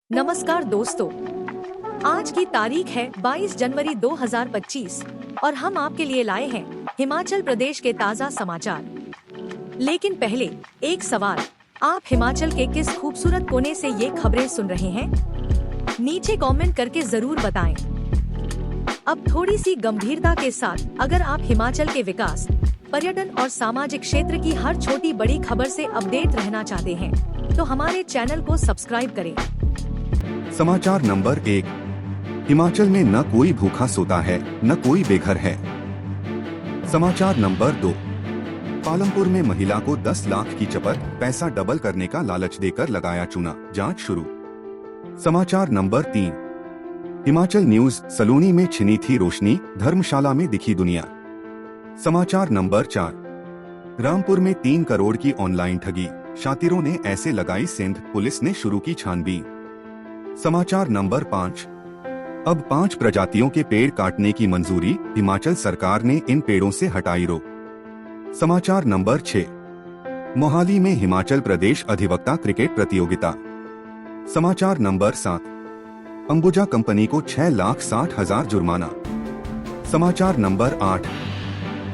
नमस्कार दोस्तों, आज की तारीख है 22 जनवरी 2025 और हम आपके लिए लाए हैं हिमाचल प्रदेश के ताज़ा समाचार। लेकिन पहले एक सवाल, आप हिमाचल के किस खूबसूरत कोने से ये खबरें सुन रहे हैं? नीचे कमेंट करके जरूर बताएं। अब थोड़ी सी गंभीरता के साथ, अगर आप हिमाचल के विकास, पर्यटन और सामाजिक क्षेत्र की हर छोटी बड़ी खबर से अपडेट रहना चाहते हैं, तो हमारे चैनल को सब्सक्राइब करें। समाचार नंबर 1। हिमाचल में न कोई भूखा सोता है, न कोई बेघर है। समाचार नंबर 2। पालमपुर में महिला को 10 लाख की चपत, पैसा डबल करने का लालच देकर लगाया चूना, जांच शुरू। समाचार नंबर 3। हिमाचल न्यूज, सलूनी में छिनी थी रोशनी, धर्मशाला में दिखी दुनिया। समाचार नंबर 4। रामपुर में 3 करोड़ की ऑनलाइन ठगी, शातिरों ने ऐसे लगाई सेंध, पुलिस ने शुरू की छानबीन। समाचार नंबर 5। अब 5 प्रजातियों के पेड़ काटने की मंजूरी, हिमाचल सरकार ने इन पेड़ों से हटाई रोक। समाचार नंबर 6। मोहाली में हिमाचल प्रदेश अधिवक्ता क्रिकेट प्रतियोगिता। समाचार नंबर 7। अंबुजा कंपनी को 6,60,000 जुर्माना। समाचार नंबर 8।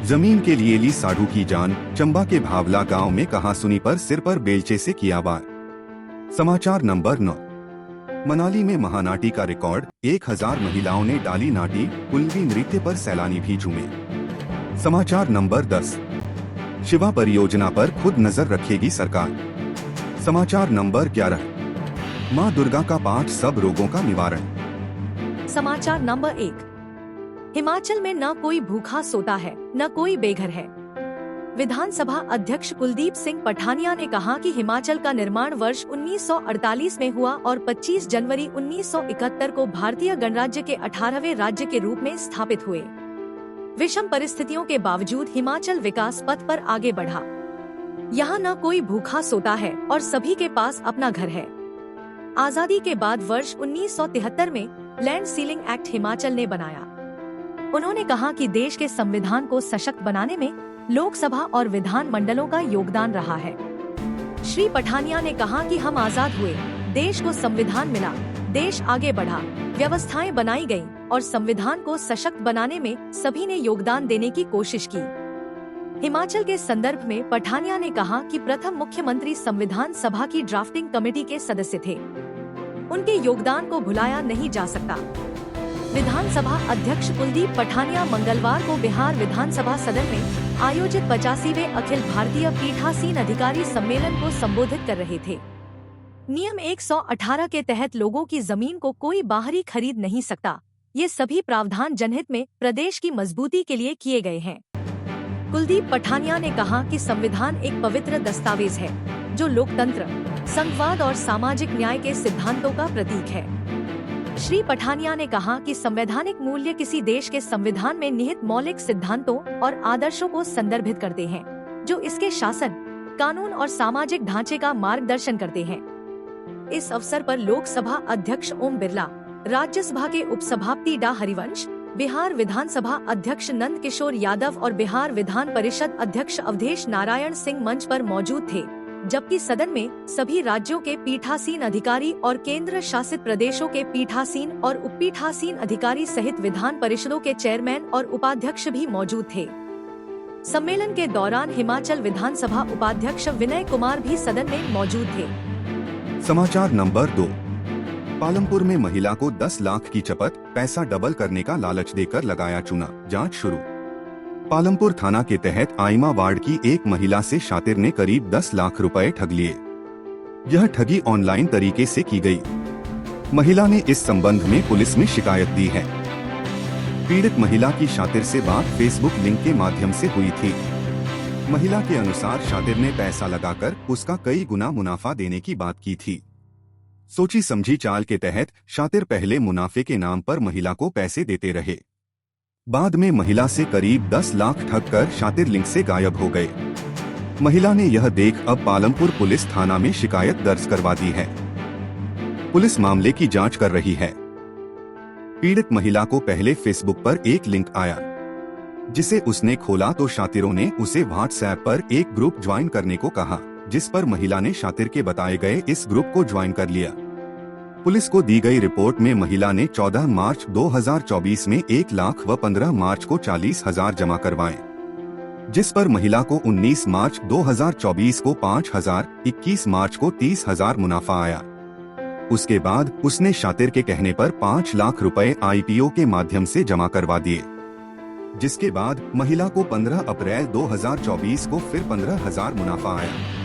जमीन के लिए ली साधु की जान, चंबा के भावला गांव में कहासुनी पर सिर पर बेलचे से किया वार। समाचार नंबर 9। मनाली में महानाटी का रिकॉर्ड, 1000 महिलाओं ने डाली नाटी, कुल्वी नृत्य पर सैलानी भी झूमे। समाचार नंबर 10। शिवा परियोजना पर खुद नजर रखेगी सरकार। समाचार नंबर 11। मां दुर्गा का पाठ, सब रोगों का निवारण। समाचार नंबर 1। हिमाचल में न कोई भूखा सोता है, न कोई बेघर है। विधानसभा अध्यक्ष कुलदीप सिंह पठानिया ने कहा कि हिमाचल का निर्माण वर्ष 1948 में हुआ और 25 जनवरी 1971 को भारतीय गणराज्य के 18वें राज्य के रूप में स्थापित हुए। विषम परिस्थितियों के बावजूद हिमाचल विकास पथ पर आगे बढ़ा। यहाँ न कोई भूखा सोता है और सभी के पास अपना घर है। आजादी के बाद वर्ष 1973 में लैंड सीलिंग एक्ट हिमाचल ने बनाया। उन्होंने कहा कि देश के संविधान को सशक्त बनाने में लोकसभा और विधान मंडलों का योगदान रहा है। श्री पठानिया ने कहा कि हम आजाद हुए, देश को संविधान मिला, देश आगे बढ़ा, व्यवस्थाएं बनाई गईं और संविधान को सशक्त बनाने में सभी ने योगदान देने की कोशिश की। हिमाचल के संदर्भ में पठानिया ने कहा कि प्रथम मुख्यमंत्री संविधान सभा की ड्राफ्टिंग कमेटी के सदस्य थे। उनके योगदान को भुलाया नहीं जा सकता। विधानसभा अध्यक्ष कुलदीप पठानिया मंगलवार को बिहार विधानसभा सदन में आयोजित 85वें अखिल भारतीय पीठासीन अधिकारी सम्मेलन को संबोधित कर रहे थे। नियम 118 के तहत लोगों की जमीन को कोई बाहरी खरीद नहीं सकता। ये सभी प्रावधान जनहित में प्रदेश की मजबूती के लिए किए गए हैं। कुलदीप पठानिया ने कहा कि संविधान एक पवित्र दस्तावेज है जो लोकतंत्र, संघवाद और सामाजिक न्याय के सिद्धांतों का प्रतीक है। श्री पठानिया ने कहा कि संवैधानिक मूल्य किसी देश के संविधान में निहित मौलिक सिद्धांतों और आदर्शों को संदर्भित करते हैं, जो इसके शासन, कानून और सामाजिक ढांचे का मार्गदर्शन करते हैं। इस अवसर पर लोकसभा अध्यक्ष ओम बिरला, राज्यसभा के उपसभापति डा हरिवंश, बिहार विधानसभा अध्यक्ष नंद किशोर यादव और बिहार विधान परिषद अध्यक्ष अवधेश नारायण सिंह मंच पर मौजूद थे, जबकि सदन में सभी राज्यों के पीठासीन अधिकारी और केंद्र शासित प्रदेशों के पीठासीन और उपपीठासीन अधिकारी सहित विधान परिषदों के चेयरमैन और उपाध्यक्ष भी मौजूद थे। सम्मेलन के दौरान हिमाचल विधानसभा उपाध्यक्ष विनय कुमार भी सदन में मौजूद थे। समाचार नंबर 2। पालमपुर में महिला को 10 लाख की चपत, पैसा डबल करने का लालच देकर लगाया चूना, जांच शुरू। पालमपुर थाना के तहत आइमा वार्ड की एक महिला से शातिर ने करीब 10 लाख रुपए ठग लिए। यह ठगी ऑनलाइन तरीके से की गई। महिला ने इस संबंध में पुलिस में शिकायत दी है। पीड़ित महिला की शातिर से बात फेसबुक लिंक के माध्यम से हुई थी। महिला के अनुसार शातिर ने पैसा लगाकर उसका कई गुना मुनाफा देने की बात की थी। सोची समझी चाल के तहत शातिर पहले मुनाफे के नाम पर महिला को पैसे देते रहे। बाद में महिला से करीब 10 लाख ठग कर शातिर लिंक से गायब हो गए। महिला ने यह देख अब पालमपुर पुलिस थाना में शिकायत दर्ज करवा दी है। पुलिस मामले की जांच कर रही है। पीड़ित महिला को पहले फेसबुक पर एक लिंक आया, जिसे उसने खोला तो शातिरों ने उसे व्हाट्सएप पर एक ग्रुप ज्वाइन करने को कहा, जिस पर महिला ने शातिर के बताए गए इस ग्रुप को ज्वाइन कर लिया। पुलिस को दी गई रिपोर्ट में महिला ने 14 मार्च 2024 में 1 लाख व 15 मार्च को 40,000 जमा करवाए, जिस पर महिला को 19 मार्च 2024 को 5,000, 21 मार्च को 30,000 मुनाफा आया। उसके बाद उसने शातिर के कहने पर 5 लाख रुपए IPO के माध्यम से जमा करवा दिए, जिसके बाद महिला को 15 अप्रैल 2024 को फिर 15,000 मुनाफा आया।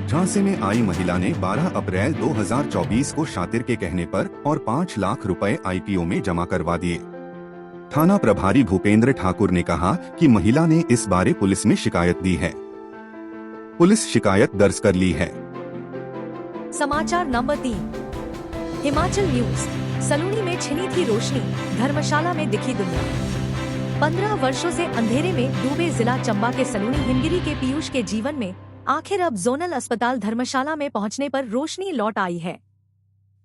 झांसे में आई महिला ने 12 अप्रैल 2024 को शातिर के कहने पर और 5 लाख रुपए IPO में जमा करवा दिए। थाना प्रभारी भूपेंद्र ठाकुर ने कहा कि महिला ने इस बारे पुलिस में शिकायत दी है। पुलिस शिकायत दर्ज कर ली है। समाचार नंबर 3, हिमाचल न्यूज। सलूनी में छिनी थी रोशनी, धर्मशाला में दिखी दुनिया। 15 वर्षों से अंधेरे में डूबे जिला चंबा के सलूनी हिमगिरी के पीयूष के जीवन में आखिर अब जोनल अस्पताल धर्मशाला में पहुंचने पर रोशनी लौट आई है।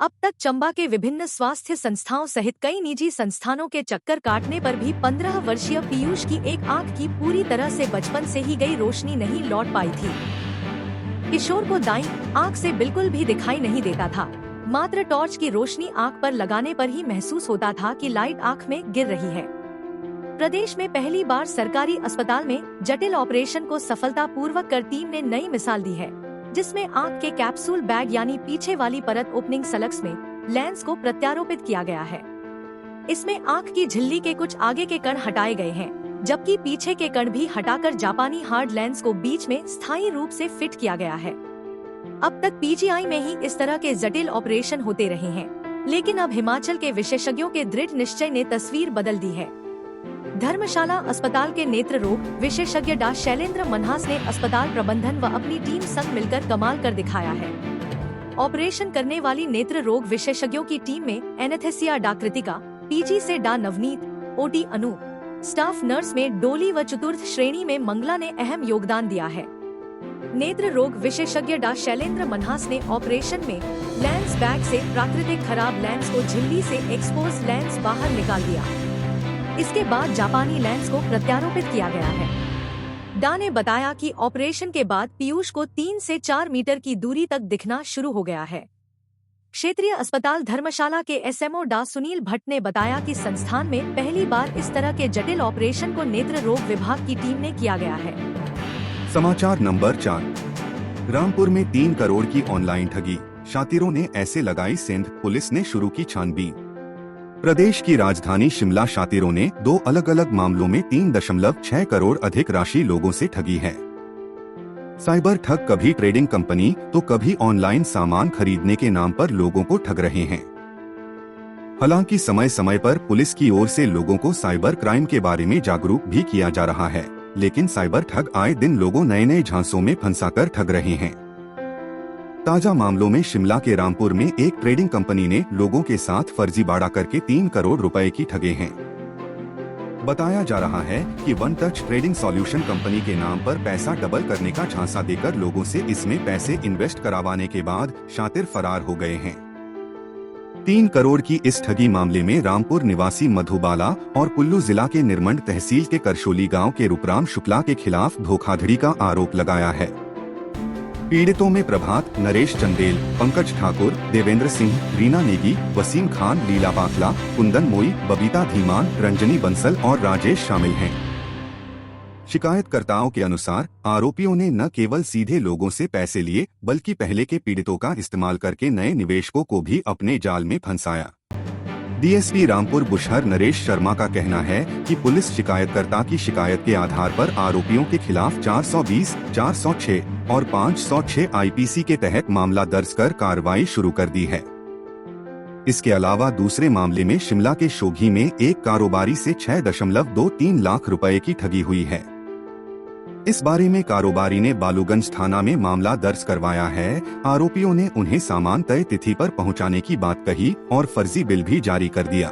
अब तक चंबा के विभिन्न स्वास्थ्य संस्थाओं सहित कई निजी संस्थानों के चक्कर काटने पर भी 15 वर्षीय पीयूष की एक आंख की पूरी तरह से बचपन से ही गई रोशनी नहीं लौट पाई थी। किशोर को दाईं आंख से बिल्कुल भी दिखाई नहीं देता था। मात्र टॉर्च की रोशनी आंख पर लगाने पर ही महसूस होता था कि लाइट आंख में गिर रही है। प्रदेश में पहली बार सरकारी अस्पताल में जटिल ऑपरेशन को सफलतापूर्वक कर टीम ने नई मिसाल दी है, जिसमें आंख के कैप्सूल बैग यानी पीछे वाली परत ओपनिंग सलक्स में लेंस को प्रत्यारोपित किया गया है। इसमें आंख की झिल्ली के कुछ आगे के कण हटाए गए हैं, जबकि पीछे के कण भी हटाकर जापानी हार्ड लेंस को बीच में स्थायी रूप से फिट किया गया है। अब तक PGI में ही इस तरह के जटिल ऑपरेशन होते रहे हैं, लेकिन अब हिमाचल के विशेषज्ञों के दृढ़ निश्चय ने तस्वीर बदल दी है। धर्मशाला अस्पताल के नेत्र रोग विशेषज्ञ डॉ. शैलेंद्र मनहास ने अस्पताल प्रबंधन व अपनी टीम संग मिलकर कमाल कर दिखाया है। ऑपरेशन करने वाली नेत्र रोग विशेषज्ञों की टीम में एनेस्थेसिया डॉ. कृतिका, PG से Dr. Navneet, OT Anoop, staff nurse में डोली व चतुर्थ श्रेणी में मंगला ने अहम योगदान दिया है। नेत्र रोग विशेषज्ञ डॉ. शैलेंद्र मनहास ने ऑपरेशन में लेंस बैग से प्राकृतिक खराब लेंस को झिल्ली से एक्सपोज लेंस बाहर निकाल दिया। इसके बाद जापानी लेंस को प्रत्यारोपित किया गया है। डॉ ने बताया कि ऑपरेशन के बाद पीयूष को 3 से 4 मीटर की दूरी तक दिखना शुरू हो गया है। क्षेत्रीय अस्पताल धर्मशाला के SMO डॉ. सुनील भट्ट ने बताया कि संस्थान में पहली बार इस तरह के जटिल ऑपरेशन को नेत्र रोग विभाग की टीम ने किया गया है। समाचार नंबर 4, रामपुर में 3 करोड़ की ऑनलाइन ठगी, शातिरों ने ऐसे लगाई सेंध, पुलिस ने शुरू की छानबीन। प्रदेश की राजधानी शिमला शातिरों ने 2 अलग अलग मामलों में 3.6 करोड़ अधिक राशि लोगों से ठगी है। साइबर ठग कभी ट्रेडिंग कंपनी तो कभी ऑनलाइन सामान खरीदने के नाम पर लोगों को ठग रहे हैं। हालांकि समय समय पर पुलिस की ओर से लोगों को साइबर क्राइम के बारे में जागरूक भी किया जा रहा है, लेकिन साइबर ठग आए दिन लोगों नए नए झांसों में फंसाकर ठग रहे हैं। ताजा मामलों में शिमला के रामपुर में एक ट्रेडिंग कंपनी ने लोगों के साथ फर्जीवाड़ा करके 3 करोड़ रुपए की ठगे हैं। बताया जा रहा है कि one touch trading solution company के नाम पर पैसा डबल करने का झांसा देकर लोगों से इसमें पैसे इन्वेस्ट करवाने के बाद शातिर फरार हो गए हैं। 3 करोड़ की इस ठगी मामले में रामपुर निवासी मधुबाला और कुल्लू जिला के निरमंड तहसील के करशोली गांव के रूपराम शुक्ला के खिलाफ धोखाधड़ी का आरोप लगाया है। पीड़ितों में प्रभात, नरेश चंदेल, पंकज ठाकुर, देवेंद्र सिंह, रीना नेगी, वसीम खान, लीला पाखला, कुंदन मोई, बबीता धीमान, रंजनी बंसल और राजेश शामिल हैं। शिकायतकर्ताओं के अनुसार आरोपियों ने न केवल सीधे लोगों से पैसे लिए, बल्कि पहले के पीड़ितों का इस्तेमाल करके नए निवेशकों को भी अपने जाल में फंसाया। DSP रामपुर बुशहर नरेश शर्मा का कहना है कि पुलिस शिकायतकर्ता की शिकायत के आधार पर आरोपियों के खिलाफ 420, 406 और 506 IPC के तहत मामला दर्ज कर कार्रवाई शुरू कर दी है। इसके अलावा दूसरे मामले में शिमला के शोघी में एक कारोबारी से 6.23 लाख रुपए की ठगी हुई है। इस बारे में कारोबारी ने बालूगंज थाना में मामला दर्ज करवाया है। आरोपियों ने उन्हें सामान तय तिथि पर पहुंचाने की बात कही और फर्जी बिल भी जारी कर दिया।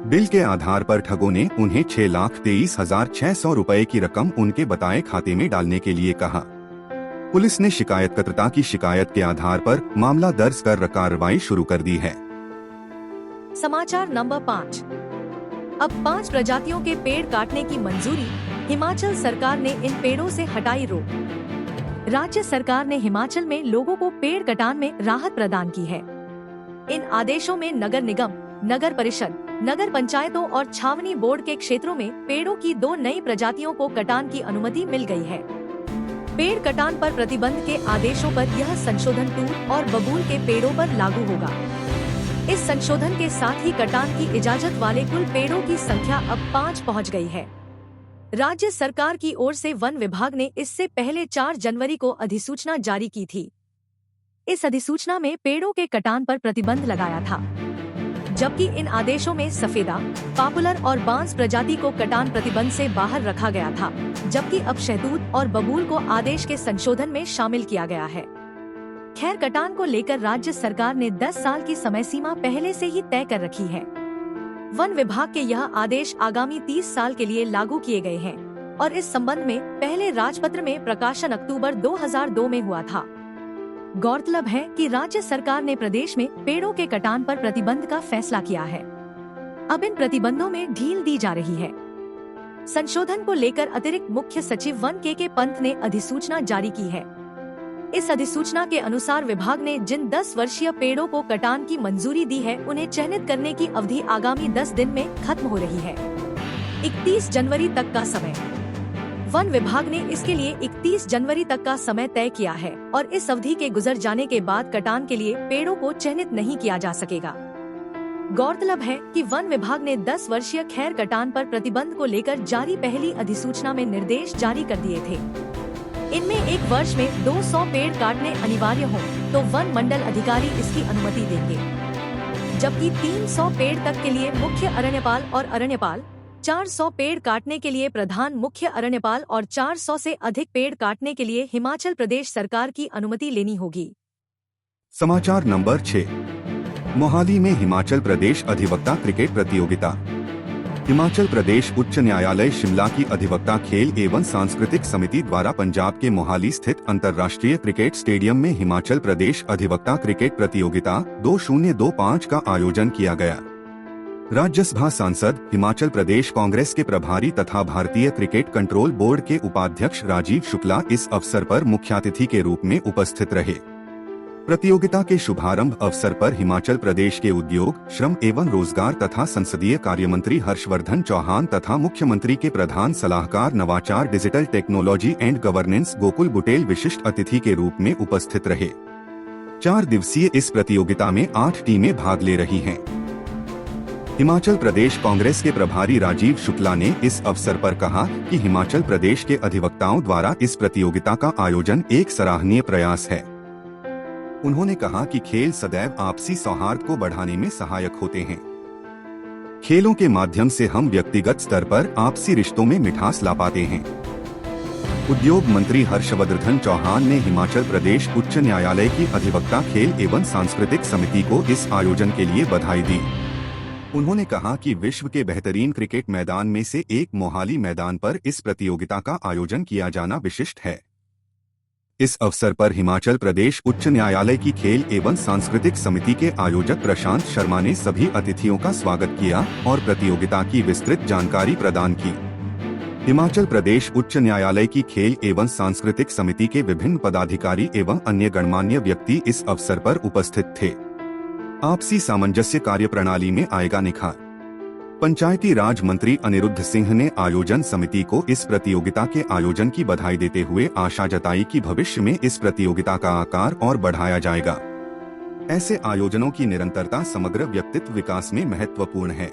बिल के आधार पर ठगों ने उन्हें 6,23,600 रुपए की रकम उनके बताए खाते में डालने के लिए कहा। पुलिस ने शिकायतकर्ता की शिकायत के आधार पर मामला दर्ज कर कार्रवाई शुरू कर दी है। समाचार नंबर 5, अब 5 प्रजातियों के पेड़ काटने की मंजूरी, हिमाचल सरकार ने इन पेड़ों से हटाई रोक। राज्य सरकार ने हिमाचल में लोगों को पेड़ कटान में राहत प्रदान की है। इन आदेशों में नगर निगम, नगर परिषद, नगर पंचायतों और छावनी बोर्ड के क्षेत्रों में पेड़ों की 2 नई प्रजातियों को कटान की अनुमति मिल गई है। पेड़ कटान पर प्रतिबंध के आदेशों पर यह संशोधन तूर और बबूल के पेड़ों पर लागू होगा। इस संशोधन के साथ ही कटान की इजाजत वाले कुल पेड़ों की संख्या अब 5 पहुंच गई है। राज्य सरकार की ओर से वन विभाग ने इससे पहले 4 जनवरी को अधिसूचना जारी की थी। इस अधिसूचना में पेड़ों के कटान पर प्रतिबंध लगाया था, जबकि इन आदेशों में सफेदा, पॉपुलर और बांस प्रजाति को कटान प्रतिबंध से बाहर रखा गया था, जबकि अब शहतूत और बबूल को आदेश के संशोधन में शामिल किया गया है। खैर, कटान को लेकर राज्य सरकार ने 10 साल की समय सीमा पहले से ही तय कर रखी है। वन विभाग के यह आदेश आगामी 30 साल के लिए लागू किए गए हैं और इस संबंध में पहले राजपत्र में प्रकाशन अक्टूबर 2002 में हुआ था। गौरतलब है कि राज्य सरकार ने प्रदेश में पेड़ों के कटान पर प्रतिबंध का फैसला किया है। अब इन प्रतिबंधों में ढील दी जा रही है। संशोधन को लेकर अतिरिक्त मुख्य सचिव वन के पंत ने अधिसूचना जारी की है। इस अधिसूचना के अनुसार विभाग ने जिन 10 वर्षीय पेड़ों को कटान की मंजूरी दी है, उन्हें चयनित करने की अवधि आगामी 10 दिन में खत्म हो रही है। 31 जनवरी तक का समय। वन विभाग ने इसके लिए 31 जनवरी तक का समय तय किया है और इस अवधि के गुजर जाने के बाद कटान के लिए पेड़ों को चिन्हित नहीं किया जा सकेगा। गौरतलब है कि वन विभाग ने 10 वर्षीय खैर कटान पर प्रतिबंध को लेकर जारी पहली अधिसूचना में निर्देश जारी कर दिए थे। इनमें 1 वर्ष में 200 पेड़ काटने अनिवार्य हों तो वन मंडल अधिकारी इसकी अनुमति देंगे, जबकि 300 पेड़ तक के लिए मुख्य अरण्यपाल और अरण्यपाल, 400 पेड़ काटने के लिए प्रधान मुख्य अरण्यपाल और 400 से अधिक पेड़ काटने के लिए हिमाचल प्रदेश सरकार की अनुमति लेनी होगी। समाचार नंबर 6। मोहाली में हिमाचल प्रदेश अधिवक्ता क्रिकेट प्रतियोगिता। हिमाचल प्रदेश उच्च न्यायालय शिमला की अधिवक्ता खेल एवं सांस्कृतिक समिति द्वारा पंजाब के मोहाली स्थित अंतर्राष्ट्रीय क्रिकेट स्टेडियम में हिमाचल प्रदेश अधिवक्ता क्रिकेट प्रतियोगिता 2025 का आयोजन किया गया। राज्यसभा सांसद, हिमाचल प्रदेश कांग्रेस के प्रभारी तथा भारतीय क्रिकेट कंट्रोल बोर्ड के उपाध्यक्ष राजीव शुक्ला इस अवसर पर मुख्यातिथि के रूप में उपस्थित रहे। प्रतियोगिता के शुभारंभ अवसर पर हिमाचल प्रदेश के उद्योग, श्रम एवं रोजगार तथा संसदीय कार्य मंत्री हर्षवर्धन चौहान तथा मुख्यमंत्री के प्रधान सलाहकार नवाचार, digital technology and governance Gokul Butail विशिष्ट अतिथि के रूप में उपस्थित रहे। 4 दिवसीय इस प्रतियोगिता में 8 टीमें भाग ले रही हैं। हिमाचल प्रदेश कांग्रेस के प्रभारी राजीव शुक्ला ने इस अवसर पर कहा कि हिमाचल प्रदेश के अधिवक्ताओं द्वारा इस प्रतियोगिता का आयोजन एक सराहनीय प्रयास है। उन्होंने कहा कि खेल सदैव आपसी सौहार्द को बढ़ाने में सहायक होते हैं। खेलों के माध्यम से हम व्यक्तिगत स्तर पर आपसी रिश्तों में मिठास ला पाते हैं। उद्योग मंत्री हर्षवर्धन चौहान ने हिमाचल प्रदेश उच्च न्यायालय की अधिवक्ता खेल एवं सांस्कृतिक समिति को इस आयोजन के लिए बधाई दी। उन्होंने कहा कि विश्व के बेहतरीन क्रिकेट मैदान में से एक मोहाली मैदान पर इस प्रतियोगिता का आयोजन किया जाना विशिष्ट है। इस अवसर पर हिमाचल प्रदेश उच्च न्यायालय की खेल एवं सांस्कृतिक समिति के आयोजक प्रशांत शर्मा ने सभी अतिथियों का स्वागत किया और प्रतियोगिता की विस्तृत जानकारी प्रदान की। हिमाचल प्रदेश उच्च न्यायालय की खेल एवं सांस्कृतिक समिति के विभिन्न पदाधिकारी एवं अन्य गणमान्य व्यक्ति इस अवसर पर उपस्थित थे। आपसी सामंजस्य कार्य प्रणाली में आएगा निखार। पंचायती राज मंत्री अनिरुद्ध सिंह ने आयोजन समिति को इस प्रतियोगिता के आयोजन की बधाई देते हुए आशा जताई कि भविष्य में इस प्रतियोगिता का आकार और बढ़ाया जाएगा। ऐसे आयोजनों की निरंतरता समग्र व्यक्तित्व विकास में महत्वपूर्ण है।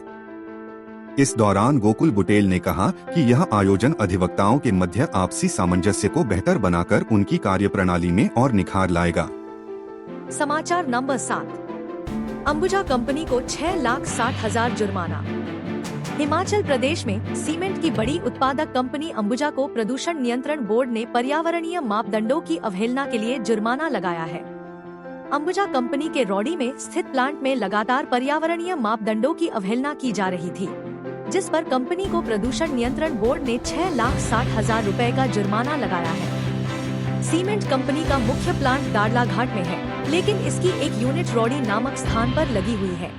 इस दौरान गोकुल बुटेल ने कहा कि यह आयोजन अधिवक्ताओं के मध्य आपसी सामंजस्य को बेहतर बनाकर उनकी कार्यप्रणाली में और निखार लाएगा। समाचार नंबर 7। अंबुजा कंपनी को 6,60,000 जुर्माना। हिमाचल प्रदेश में सीमेंट की बड़ी उत्पादक कंपनी अंबुजा को प्रदूषण नियंत्रण बोर्ड ने पर्यावरणीय मापदंडों की अवहेलना के लिए जुर्माना लगाया है। अंबुजा कंपनी के रौड़ी में स्थित प्लांट में लगातार पर्यावरणीय मापदंडों की अवहेलना की जा रही थी, जिस पर कंपनी को प्रदूषण नियंत्रण बोर्ड ने 6,60,000 रुपए का जुर्माना लगाया है। सीमेंट कंपनी का मुख्य प्लांट दाड़ला घाट में है, लेकिन इसकी एक यूनिट रौड़ी नामक स्थान पर लगी हुई है।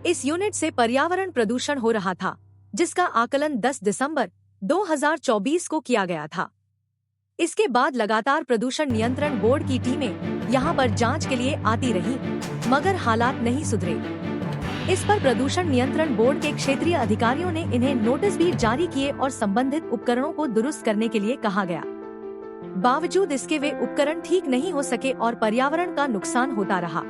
इस यूनिट से पर्यावरण प्रदूषण हो रहा था, जिसका आकलन 10 दिसंबर 2024 को किया गया था। इसके बाद लगातार प्रदूषण नियंत्रण बोर्ड की टीमें यहां पर जांच के लिए आती रहीं, मगर हालात नहीं सुधरे। इस पर प्रदूषण नियंत्रण बोर्ड के क्षेत्रीय अधिकारियों ने इन्हें नोटिस भी जारी किए और संबंधित उपकरणों को दुरुस्त करने के लिए कहा गया। बावजूद इसके वे उपकरण ठीक नहीं हो सके और पर्यावरण का नुकसान होता रहा।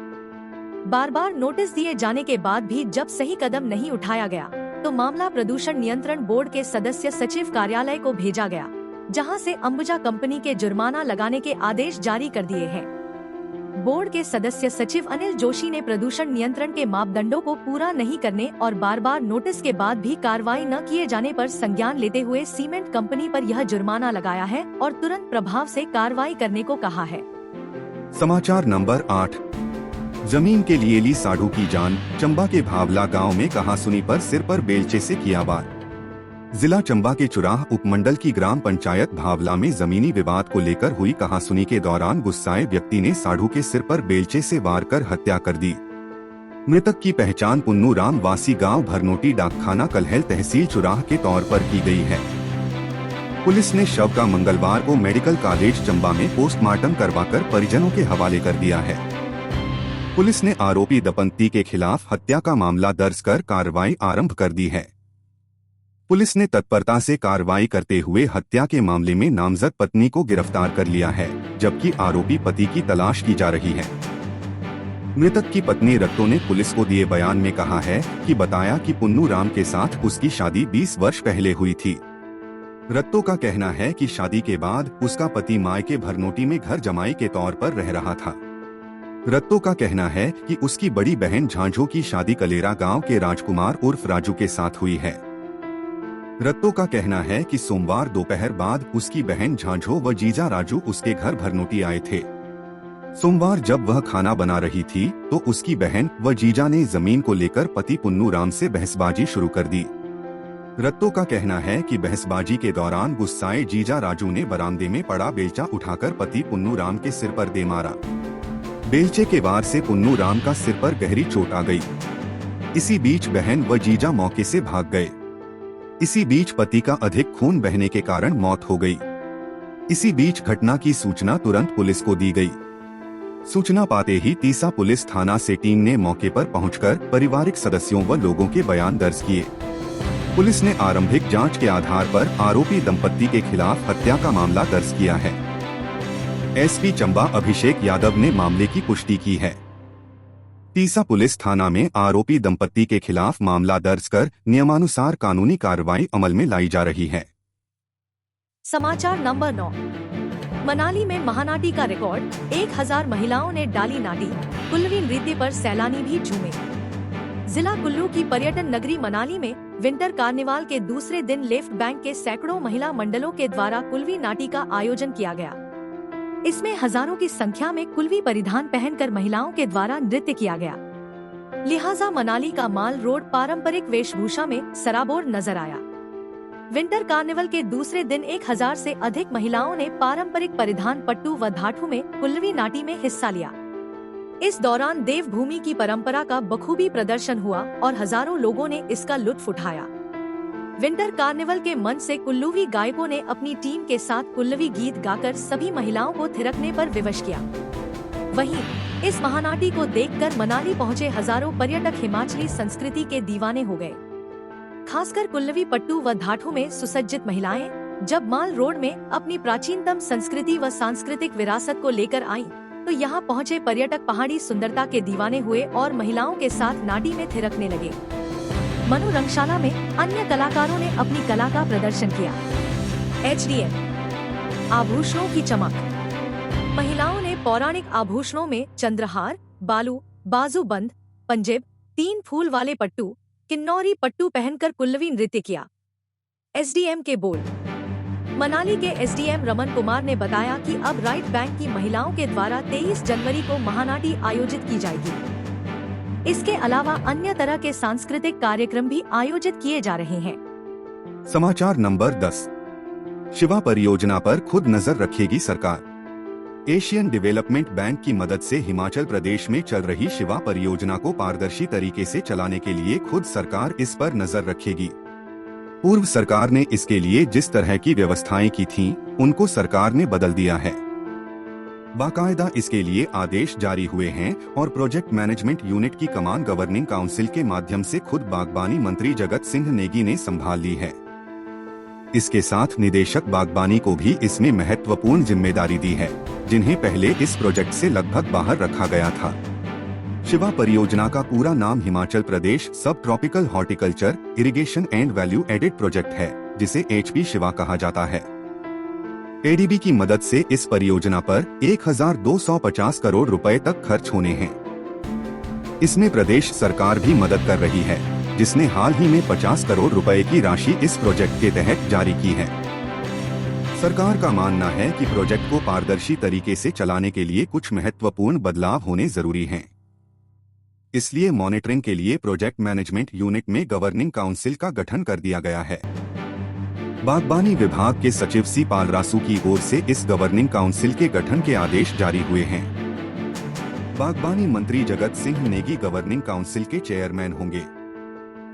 बार बार नोटिस दिए जाने के बाद भी जब सही कदम नहीं उठाया गया तो मामला प्रदूषण नियंत्रण बोर्ड के सदस्य सचिव कार्यालय को भेजा गया, जहां से अंबुजा कंपनी के जुर्माना लगाने के आदेश जारी कर दिए हैं। बोर्ड के सदस्य सचिव अनिल जोशी ने प्रदूषण नियंत्रण के मापदंडों को पूरा नहीं करने और बार बार नोटिस के बाद भी कार्रवाई न किए जाने पर संज्ञान लेते हुए सीमेंट कंपनी पर यह जुर्माना लगाया है और तुरंत प्रभाव से कार्रवाई करने को कहा है। समाचार नंबर 8। जमीन के लिए ली साढ़ू की जान, चंबा के भावला गांव में कहासुनी पर सिर पर बेलचे से किया वार। जिला चंबा के चुराह उपमंडल की ग्राम पंचायत भावला में जमीनी विवाद को लेकर हुई कहासुनी के दौरान गुस्साए व्यक्ति ने साढ़ू के सिर पर बेलचे से वार कर हत्या कर दी। मृतक की पहचान पुन्नू राम वासी गांव भरनोटी डाकखाना कलहल तहसील चुराह के तौर पर की गई है। पुलिस ने शव का मंगलवार को मेडिकल कॉलेज चंबा में पोस्टमार्टम करवाकर परिजनों के हवाले कर दिया है। पुलिस ने आरोपी दंपति के खिलाफ हत्या का मामला दर्ज कर कार्रवाई आरंभ कर दी है। पुलिस ने तत्परता से कार्रवाई करते हुए हत्या के मामले में नामजद पत्नी को गिरफ्तार कर लिया है, जबकि आरोपी पति की तलाश की जा रही है। मृतक की पत्नी रत्तो ने पुलिस को दिए बयान में कहा है कि बताया कि पुन्नू राम के साथ उसकी शादी 20 वर्ष पहले हुई थी। रत्तो का कहना है कि शादी के बाद उसका पति मायके भरनोटी में घर जमाई के तौर पर रह रहा था। रत्तो का कहना है कि उसकी बड़ी बहन झांझो की शादी कलेरा गांव के राजकुमार उर्फ राजू के साथ हुई है। रत्तो का कहना है कि सोमवार दोपहर बाद उसकी बहन झांझो व जीजा राजू उसके घर भरनोटी आए थे। सोमवार जब वह खाना बना रही थी तो उसकी बहन व जीजा ने जमीन को लेकर पति पुन्नू राम से बहसबाजी शुरू कर दी। रत्तो का कहना है कि बहसबाजी के दौरान गुस्साए जीजा राजू ने बरामदे में पड़ा बेलचा उठाकर पति पुन्नू राम के सिर पर दे मारा। बेलचे के वार से पुन्नू राम का सिर पर गहरी चोट आ गई। इसी बीच बहन व जीजा मौके से भाग गए। इसी बीच पति का अधिक खून बहने के कारण मौत हो गई। इसी बीच घटना की सूचना तुरंत पुलिस को दी गई। सूचना पाते ही तीसा पुलिस थाना से टीम ने मौके पर पहुंचकर पारिवारिक सदस्यों व लोगों के बयान दर्ज किए। पुलिस ने आरंभिक जांच के आधार पर आरोपी दंपति के खिलाफ हत्या का मामला दर्ज किया है। एसपी चंबा अभिषेक यादव ने मामले की पुष्टि की है। तीसा पुलिस थाना में आरोपी दंपति के खिलाफ मामला दर्ज कर नियमानुसार कानूनी कार्रवाई अमल में लाई जा रही है। समाचार नंबर 9। मनाली में महानाटी का रिकॉर्ड, 1000 महिलाओं ने डाली नाटी, कुल्लवी नृत्य पर सैलानी भी झूमे। जिला कुल्लू की पर्यटन नगरी मनाली में विंटर कार्निवाल के दूसरे दिन लेफ्ट बैंक के सैकड़ों महिला मंडलों के द्वारा कुल्लवी नाटी का आयोजन किया गया। इसमें हजारों की संख्या में कुल्लवी परिधान पहनकर महिलाओं के द्वारा नृत्य किया गया। लिहाजा मनाली का माल रोड पारंपरिक वेशभूषा में सराबोर नजर आया। विंटर कार्निवल के दूसरे दिन 1000 से अधिक महिलाओं ने पारंपरिक परिधान पट्टू व धाठू में कुल्लवी नाटी में हिस्सा लिया। इस दौरान देवभूमि की परंपरा का बखूबी प्रदर्शन हुआ और हजारों लोगों ने इसका लुत्फ उठाया। विंटर कार्निवल के मंच से कुल्लवी गायकों ने अपनी टीम के साथ कुल्लवी गीत गाकर सभी महिलाओं को थिरकने पर विवश किया। वहीं इस महानाटी को देखकर मनाली पहुंचे हजारों पर्यटक हिमाचली संस्कृति के दीवाने हो गए। खासकर कुल्लवी पट्टू व धाठू में सुसज्जित महिलाएं जब माल रोड में अपनी प्राचीनतम संस्कृति व सांस्कृतिक विरासत को लेकर आईं, तो यहाँ पहुँचे पर्यटक पहाड़ी सुंदरता के दीवाने हुए और महिलाओं के साथ नाटी में थिरकने लगे। मनु रंगशाला में अन्य कलाकारों ने अपनी कला का प्रदर्शन किया। HDM आभूषणों की चमक। महिलाओं ने पौराणिक आभूषणों में चंद्रहार, बालू, बाजूबंद, पंजेब, 3 फूल वाले पट्टू, किन्नौरी पट्टू पहनकर कुल्लवी नृत्य किया। SDM के बोल। मनाली के SDM रमन कुमार ने बताया कि अब राइट बैंक की महिलाओं के द्वारा 23 जनवरी को महानाटी आयोजित की जाएगी। इसके अलावा अन्य तरह के सांस्कृतिक कार्यक्रम भी आयोजित किए जा रहे हैं। समाचार नंबर 10। शिवा परियोजना पर खुद नजर रखेगी सरकार। एशियन डेवलपमेंट बैंक की मदद से हिमाचल प्रदेश में चल रही शिवा परियोजना को पारदर्शी तरीके से चलाने के लिए खुद सरकार इस पर नजर रखेगी। पूर्व सरकार ने इसके लिए जिस तरह की व्यवस्थाएं की थीं, उनको सरकार ने बदल दिया है। बाकायदा इसके लिए आदेश जारी हुए हैं और प्रोजेक्ट मैनेजमेंट यूनिट की कमान गवर्निंग काउंसिल के माध्यम से खुद बागबानी मंत्री जगत सिंह नेगी ने संभाल ली है। इसके साथ निदेशक बागबानी को भी इसमें महत्वपूर्ण जिम्मेदारी दी है, जिन्हें पहले इस प्रोजेक्ट से लगभग बाहर रखा गया था। शिवा परियोजना का पूरा नाम Himachal Pradesh sub tropical horticulture irrigation and value added project है, जिसे HP शिवा कहा जाता है। ADB की मदद से इस परियोजना पर 1250 करोड़ रुपए तक खर्च होने हैं। इसमें प्रदेश सरकार भी मदद कर रही है, जिसने हाल ही में 50 करोड़ रुपए की राशि इस प्रोजेक्ट के तहत जारी की है। सरकार का मानना है कि प्रोजेक्ट को पारदर्शी तरीके से चलाने के लिए कुछ महत्वपूर्ण बदलाव होने जरूरी हैं। इसलिए मॉनिटरिंग के लिए प्रोजेक्ट मैनेजमेंट यूनिट में गवर्निंग काउंसिल का गठन कर दिया गया है। बागबानी विभाग के सचिव सी पालरासू की ओर से इस गवर्निंग काउंसिल के गठन के आदेश जारी हुए हैं। बागबानी मंत्री जगत सिंह नेगी गवर्निंग काउंसिल के चेयरमैन होंगे।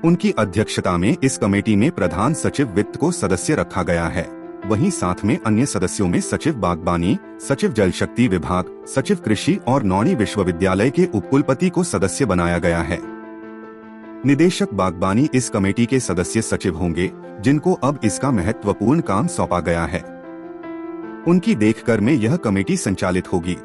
उनकी अध्यक्षता में इस कमेटी में प्रधान सचिव वित्त को सदस्य रखा गया है। वहीं साथ में अन्य सदस्यों में सचिव बागबानी, सचिव जल शक्ति विभाग, सचिव कृषि और नौणी विश्वविद्यालय के उपकुलपति को सदस्य बनाया गया है। निदेशक बागबानी इस कमेटी के सदस्य सचिव होंगे, जिनको अब इसका महत्वपूर्ण काम सौंपा गया है। उनकी देखकर में यह कमेटी संचालित होगी।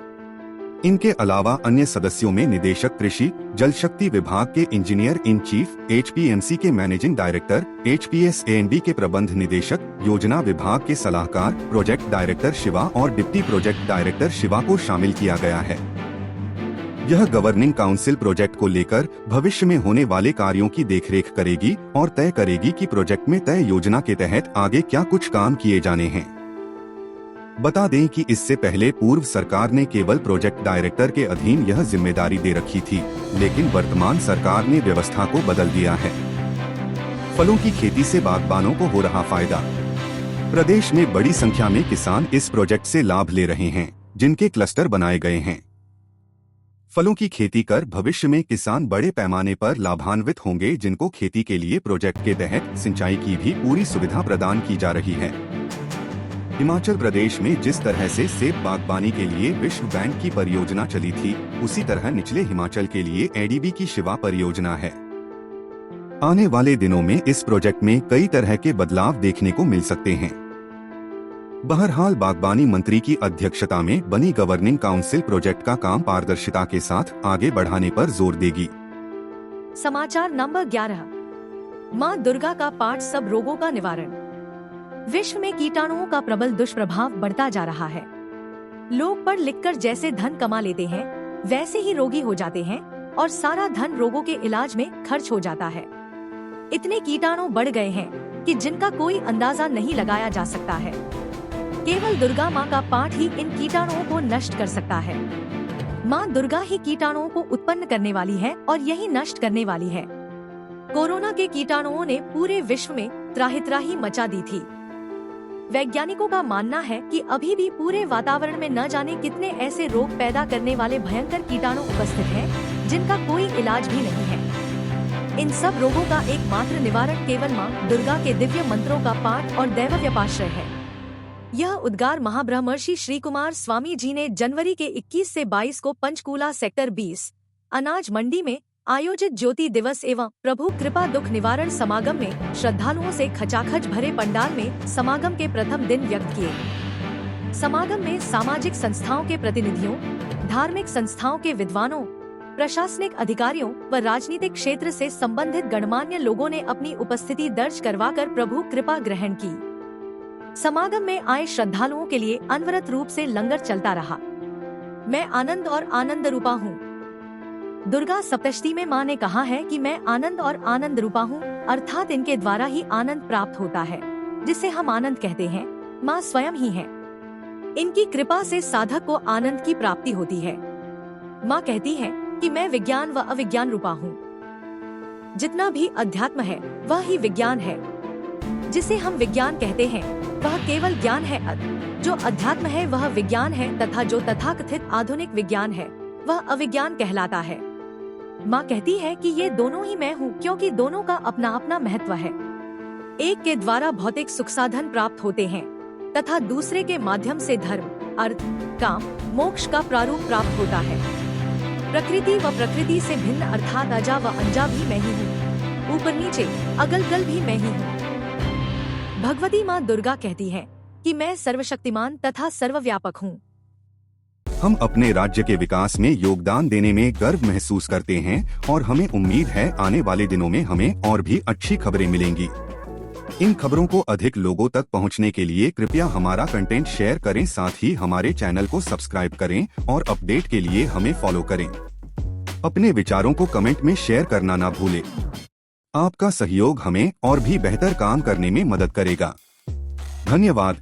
इनके अलावा अन्य सदस्यों में निदेशक कृषि, जल शक्ति विभाग के इंजीनियर इन चीफ, HPMC के मैनेजिंग डायरेक्टर, HPSANB के प्रबंध निदेशक, योजना विभाग के सलाहकार, प्रोजेक्ट डायरेक्टर शिवा और डिप्टी प्रोजेक्ट डायरेक्टर शिवा को शामिल किया गया है। यह गवर्निंग काउंसिल प्रोजेक्ट को लेकर भविष्य में होने वाले कार्यों की देखरेख करेगी और तय करेगी कि प्रोजेक्ट में तय योजना के तहत आगे क्या कुछ काम किए जाने हैं। बता दें कि इससे पहले पूर्व सरकार ने केवल प्रोजेक्ट डायरेक्टर के अधीन यह जिम्मेदारी दे रखी थी, लेकिन वर्तमान सरकार ने व्यवस्था को बदल दिया है। फलों की खेती से बागबानों को हो रहा फायदा। प्रदेश में बड़ी संख्या में किसान इस प्रोजेक्ट से लाभ ले रहे हैं, जिनके क्लस्टर बनाए गए हैं। फलों की खेती कर भविष्य में किसान बड़े पैमाने पर लाभान्वित होंगे, जिनको खेती के लिए प्रोजेक्ट के तहत सिंचाई की भी पूरी सुविधा प्रदान की जा रही है। हिमाचल प्रदेश में जिस तरह से सेब बागबानी के लिए विश्व बैंक की परियोजना चली थी, उसी तरह निचले हिमाचल के लिए ADB की शिवा परियोजना है। आने वाले दिनों में इस प्रोजेक्ट में कई तरह के बदलाव देखने को मिल सकते हैं। बहरहाल बागबानी मंत्री की अध्यक्षता में बनी गवर्निंग काउंसिल प्रोजेक्ट का काम पारदर्शिता के साथ आगे बढ़ाने पर जोर देगी। समाचार नंबर 11। मां दुर्गा का पाठ सब रोगों का निवारण। विश्व में कीटाणुओं का प्रबल दुष्प्रभाव बढ़ता जा रहा है। लोग पढ़ लिखकर जैसे धन कमा लेते हैं, वैसे ही रोगी हो जाते हैं और सारा धन रोगों के इलाज में खर्च हो जाता है। इतने कीटाणु बढ़ गए हैं कि जिनका कोई अंदाजा नहीं लगाया जा सकता है। केवल दुर्गा माँ का पाठ ही इन कीटाणुओं को नष्ट कर सकता है। माँ दुर्गा ही कीटाणुओं को उत्पन्न करने वाली है और यही नष्ट करने वाली है। कोरोना के कीटाणुओं ने पूरे विश्व में त्राहि मचा दी थी। वैज्ञानिकों का मानना है कि अभी भी पूरे वातावरण में न जाने कितने ऐसे रोग पैदा करने वाले भयंकर कीटाणु उपस्थित हैं, जिनका कोई इलाज भी नहीं है। इन सब रोगों का एकमात्र निवारण केवल मां दुर्गा के दिव्य मंत्रों का पाठ और दैवव्यपाश्रय है। यह उद्गार महाब्रह्मर्षि श्री कुमार स्वामी जी ने जनवरी के 21 से 22 को पंचकूला सेक्टर 20 अनाज मंडी में आयोजित ज्योति दिवस एवं प्रभु कृपा दुख निवारण समागम में श्रद्धालुओं से खचाखच भरे पंडाल में समागम के प्रथम दिन व्यक्त किए। समागम में सामाजिक संस्थाओं के प्रतिनिधियों, धार्मिक संस्थाओं के विद्वानों, प्रशासनिक अधिकारियों व राजनीतिक क्षेत्र से संबंधित गणमान्य लोगों ने अपनी उपस्थिति दर्ज करवाकर प्रभु कृपा ग्रहण की। समागम में आए श्रद्धालुओं के लिए अनवरत रूप से लंगर चलता रहा। मैं आनंद और आनंद रूपा हूँ। दुर्गा सप्तशती में माँ ने कहा है कि मैं आनंद और आनंद रूपा हूँ, अर्थात इनके द्वारा ही आनंद प्राप्त होता है, जिसे हम आनंद कहते हैं। माँ स्वयं ही है। इनकी कृपा से साधक को आनंद की प्राप्ति होती है। माँ कहती है कि मैं विज्ञान व अविज्ञान रूपा हूँ। जितना भी अध्यात्म है वह ही विज्ञान है। जिसे हम विज्ञान कहते हैं वह केवल ज्ञान है। जो अध्यात्म है वह विज्ञान है तथा जो तथाकथित आधुनिक विज्ञान है वह अविज्ञान कहलाता है। माँ कहती है कि ये दोनों ही मैं हूँ, क्योंकि दोनों का अपना अपना महत्व है। एक के द्वारा भौतिक सुख साधन प्राप्त होते हैं तथा दूसरे के माध्यम से धर्म, अर्थ, काम, मोक्ष का प्रारूप प्राप्त होता है। प्रकृति व प्रकृति से भिन्न अर्थात अजा व अंजा भी मैं ही हूँ, ऊपर नीचे अगल गल भी मैं ही हूँ। भगवती माँ दुर्गा कहती है कि मैं सर्वशक्तिमान तथा सर्वव्यापक हूँ। हम अपने राज्य के विकास में योगदान देने में गर्व महसूस करते हैं और हमें उम्मीद है आने वाले दिनों में हमें और भी अच्छी खबरें मिलेंगी। इन खबरों को अधिक लोगों तक पहुंचने के लिए कृपया हमारा कंटेंट शेयर करें, साथ ही हमारे चैनल को सब्सक्राइब करें और अपडेट के लिए हमें फॉलो करें। अपने विचारों को कमेंट में शेयर करना ना भूलें। आपका सहयोग हमें और भी बेहतर काम करने में मदद करेगा। धन्यवाद।